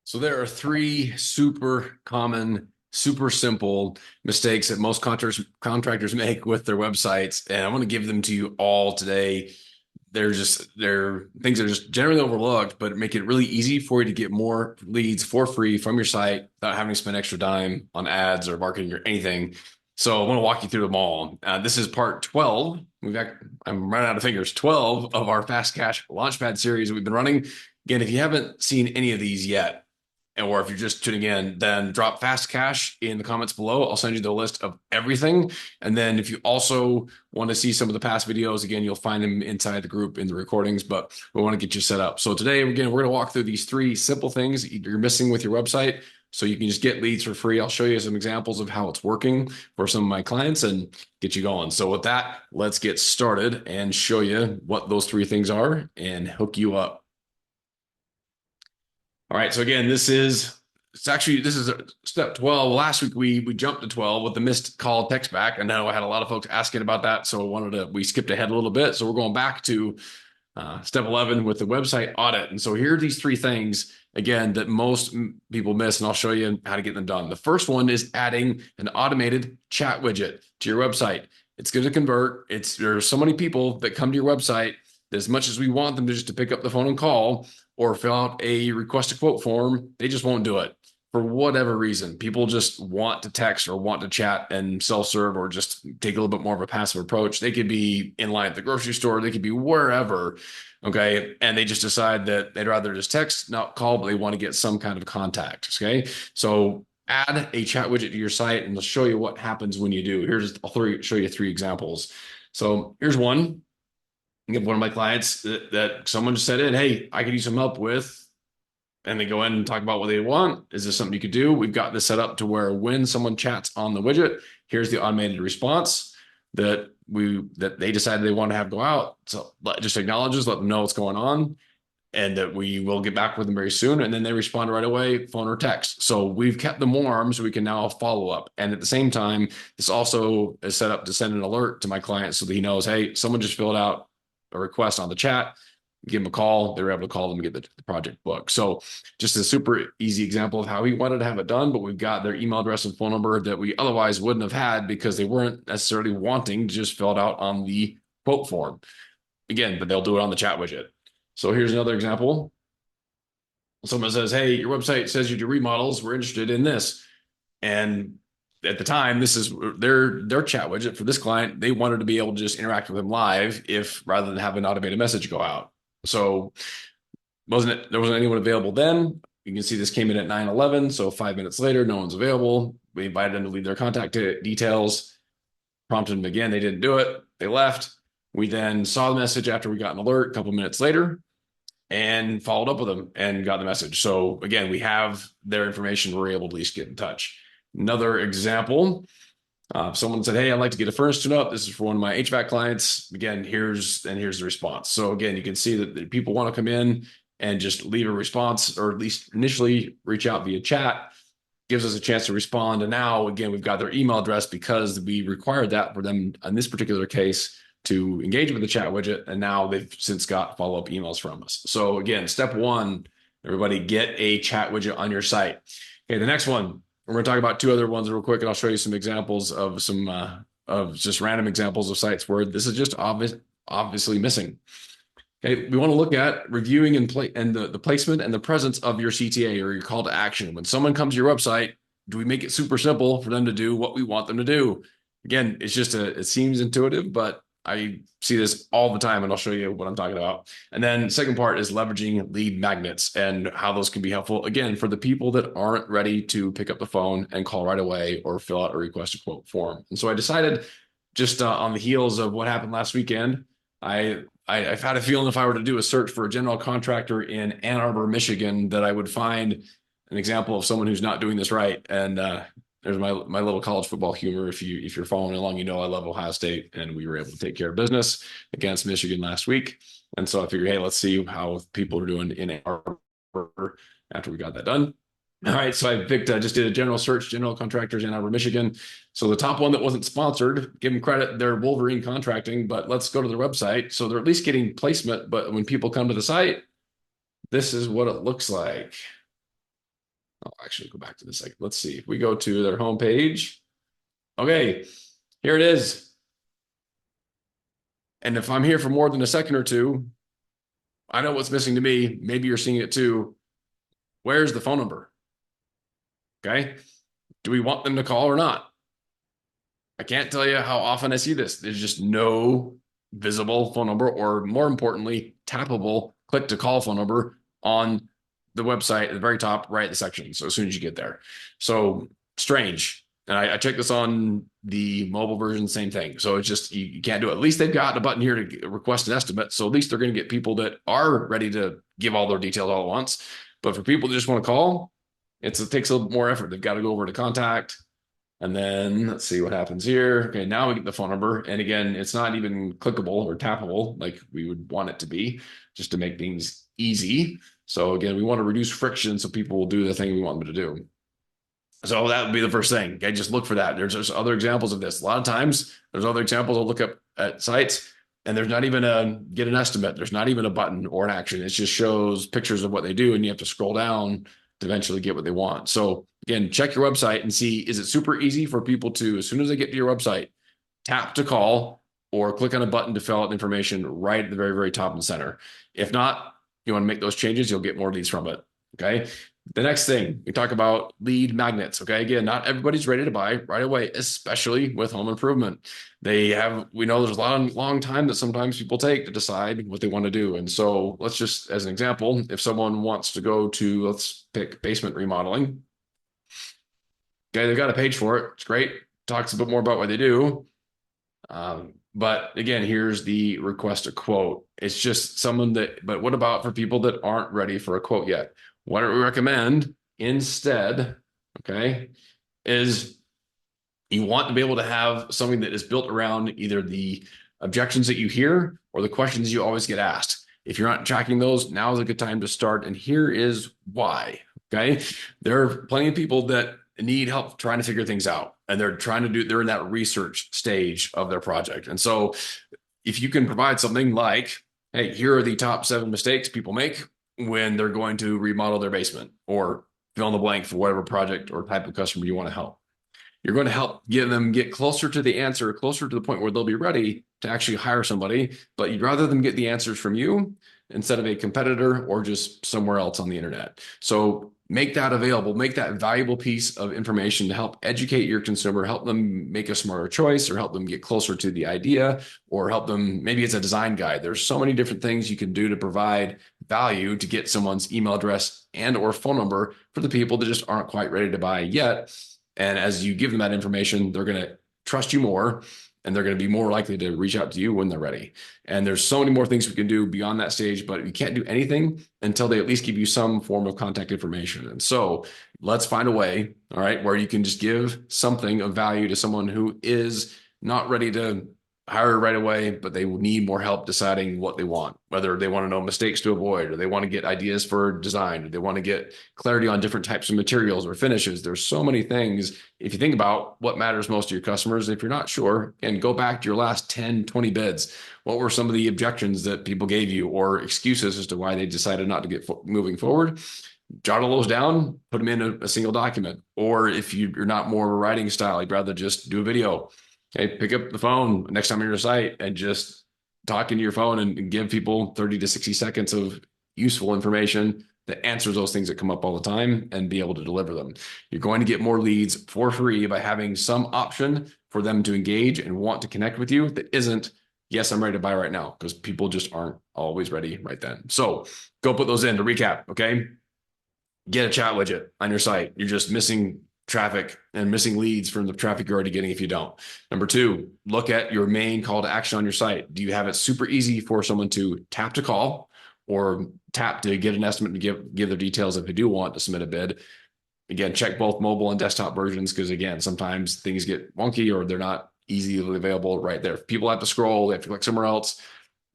So there are three super common, super simple mistakes that most contractors make with their websites, and I'm going to give them to you all today. They're things that are just generally overlooked, but make it really easy for you to get more leads for free from your site without having to spend extra dime on ads or marketing or anything. So I want to walk you through them all. This is part 12. I'm running out of fingers. 12 of our Fast Cash Launchpad series that we've been running. Again, if you haven't seen any of these yet, or if you're just tuning in, then drop Fast Cash in the comments below. I'll send you the list of everything. And then if you also want to see some of the past videos, again, you'll find them inside the group in the recordings, but we want to get you set up. So today, again, we're going to walk through these three simple things you're missing with your website so you can just get leads for free. I'll show you some examples of how it's working for some of my clients and get you going. So with that, let's get started and show you what those three things are and hook you up. All right, so again, this is step 12. Last week we jumped to 12 with the missed call text back. I know I had a lot of folks asking about that, so we skipped ahead a little bit. So we're going back to step 11 with the website audit. And so here are these three things, again, that most people miss, and I'll show you how to get them done. The first one is adding an automated chat widget to your website. It's going to convert. There's so many people that come to your website that as much as we want them to pick up the phone and call or fill out a request a quote form, they just won't do it for whatever reason. People just want to text or want to chat and self-serve or just take a little bit more of a passive approach. They could be in line at the grocery store. They could be wherever. Okay. And they just decide that they'd rather just text, not call, but they want to get some kind of contact. Okay. So add a chat widget to your site and I'll show you what happens when you do. I'll show you three examples. So here's one. One of my clients that someone just said in, hey, I could use some help with, and they go in and talk about what they want. Is this something you could do? We've got this set up to where when someone chats on the widget, here's the automated response that they decided they want to have go out. So just acknowledges, let them know what's going on, and that we will get back with them very soon. And then they respond right away, phone or text. So we've kept them warm so we can now follow up. And at the same time, this also is set up to send an alert to my client so that he knows, hey, someone just filled out a request on the chat, give them a call. They're able to call them and get the project booked. So just a super easy example of how he wanted to have it done, but we've got their email address and phone number that we otherwise wouldn't have had because they weren't necessarily wanting to just fill it out on the quote form. Again, but they'll do it on the chat widget. So here's another example. Someone says, hey, your website says you do remodels. We're interested in this. And at the time, this is their chat widget for this client. They wanted to be able to just interact with them live rather than have an automated message go out. So there wasn't anyone available then. You can see this came in at 9:11. So 5 minutes later, no one's available. We invited them to leave their contact details, prompted them again. They didn't do it. They left. We then saw the message after we got an alert a couple minutes later and followed up with them and got the message. So again, we have their information. We're able to at least get in touch. Another example, someone said, hey, I'd like to get a furnace tune up. This is for one of my HVAC clients. Again, here's the response. So again, you can see that people want to come in and just leave a response or at least initially reach out via chat, gives us a chance to respond. And now, again, we've got their email address because we required that for them in this particular case to engage with the chat widget. And now they've since got follow-up emails from us. So again, step one, everybody get a chat widget on your site. Okay, the next one. We're going to talk about two other ones real quick, and I'll show you some examples of of just random examples of sites where this is just obviously missing. Okay, we want to look at reviewing and the placement and the presence of your CTA or your call to action. When someone comes to your website, do we make it super simple for them to do what we want them to do? Again, it seems intuitive, but I see this all the time, and I'll show you what I'm talking about. And then second part is leveraging lead magnets and how those can be helpful, again, for the people that aren't ready to pick up the phone and call right away or fill out a request a quote form. And so I decided just on the heels of what happened last weekend, I've had a feeling if I were to do a search for a general contractor in Ann Arbor, Michigan, that I would find an example of someone who's not doing this right. And there's my little college football humor. If you're following along, you know I love Ohio State, and we were able to take care of business against Michigan last week. And so I figured, hey, let's see how people are doing in Ann Arbor after we got that done. All right, so I just did a general search, general contractors in Ann Arbor, Michigan. So the top one that wasn't sponsored, give them credit, they're Wolverine Contracting, but let's go to their website. So they're at least getting placement, but when people come to the site, this is what it looks like. I'll actually go back to this. Let's see if we go to their homepage. Okay, here it is. And if I'm here for more than a second or two, I know what's missing to me. Maybe you're seeing it too. Where's the phone number? Okay. Do we want them to call or not? I can't tell you how often I see this. There's just no visible phone number, or more importantly, tappable click to call phone number on the website at the very top right of the section. So as soon as you get there. So strange. And I checked this on the mobile version, same thing. So it's just, you can't do it. At least they've got a button here to request an estimate. So at least they're going to get people that are ready to give all their details all at once. But for people that just want to call, it takes a little more effort. They've got to go over to contact. And then let's see what happens here. Okay, now we get the phone number. And again, it's not even clickable or tappable like we would want it to be, just to make things easy. So again, we want to reduce friction so people will do the thing we want them to do. So that would be the first thing. Okay, just look for that. There's other examples of this. A lot of times, there's other examples I'll look up at sites, and there's not even a get an estimate. There's not even a button or an action. It just shows pictures of what they do, and you have to scroll down to eventually get what they want. So again, check your website and see, is it super easy for people to, as soon as they get to your website, tap to call or click on a button to fill out information right at the very, very top and center. If not, you want to make those changes, you'll get more leads from it. Okay. The next thing we talk about, lead magnets. Okay. Again, not everybody's ready to buy right away, especially with home improvement. We know there's a long time that sometimes people take to decide what they want to do. And so let's just, as an example, if someone wants to go to, let's pick basement remodeling. Okay. They've got a page for it. It's great. Talks a bit more about what they do. But again, here's the request a quote. It's just someone but what about for people that aren't ready for a quote yet? What do we recommend instead, okay, is you want to be able to have something that is built around either the objections that you hear or the questions you always get asked. If you're not tracking those, now is a good time to start. And here is why, okay? There are plenty of people that need help trying to figure things out, and they're in that research stage of their project. And so if you can provide something like, hey, here are the top 7 mistakes people make when they're going to remodel their basement, or fill in the blank for whatever project or type of customer you want to help. You're going to help them get closer to the answer, closer to the point where they'll be ready to actually hire somebody, but you'd rather them get the answers from you instead of a competitor or just somewhere else on the internet. So make that available, make that valuable piece of information to help educate your consumer, help them make a smarter choice, or help them get closer to the idea, or help them, maybe it's a design guide. There's so many different things you can do to provide value to get someone's email address and or phone number for the people that just aren't quite ready to buy yet. And as you give them that information, they're going to trust you more, and they're going to be more likely to reach out to you when they're ready. And there's so many more things we can do beyond that stage, but you can't do anything until they at least give you some form of contact information. And so let's find a way, all right, where you can just give something of value to someone who is not ready to hire right away, but they need more help deciding what they want, whether they want to know mistakes to avoid, or they want to get ideas for design, or they want to get clarity on different types of materials or finishes. There's so many things. If you think about what matters most to your customers, if you're not sure, and go back to your last 10, 20 bids, what were some of the objections that people gave you or excuses as to why they decided not to get moving forward? Jot all those down, put them in a single document. Or if you're not more of a writing style, you'd rather just do a video. Okay, pick up the phone next time you're on your site and just talk into your phone and give people 30 to 60 seconds of useful information that answers those things that come up all the time, and be able to deliver them. You're going to get more leads for free by having some option for them to engage and want to connect with you that isn't, yes, I'm ready to buy right now, because people just aren't always ready right then. So go put those in to recap, okay? Get a chat widget on your site. You're just missing traffic and missing leads from the traffic you're already getting if you don't. Number 2, look at your main call to action on your site. Do you have it super easy for someone to tap to call or tap to get an estimate and give their details if they do want to submit a bid? Again, check both mobile and desktop versions, because again, sometimes things get wonky or they're not easily available right there. If people have to scroll, they have to click somewhere else,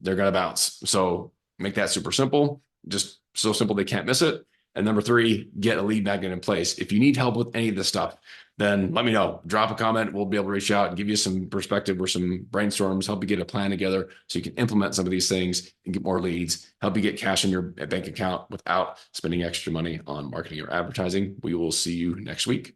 they're going to bounce. So make that super simple, just so simple they can't miss it. And number three, get a lead magnet in place. If you need help with any of this stuff, then let me know. Drop a comment. We'll be able to reach out and give you some perspective or some brainstorms, help you get a plan together so you can implement some of these things and get more leads, help you get cash in your bank account without spending extra money on marketing or advertising. We will see you next week.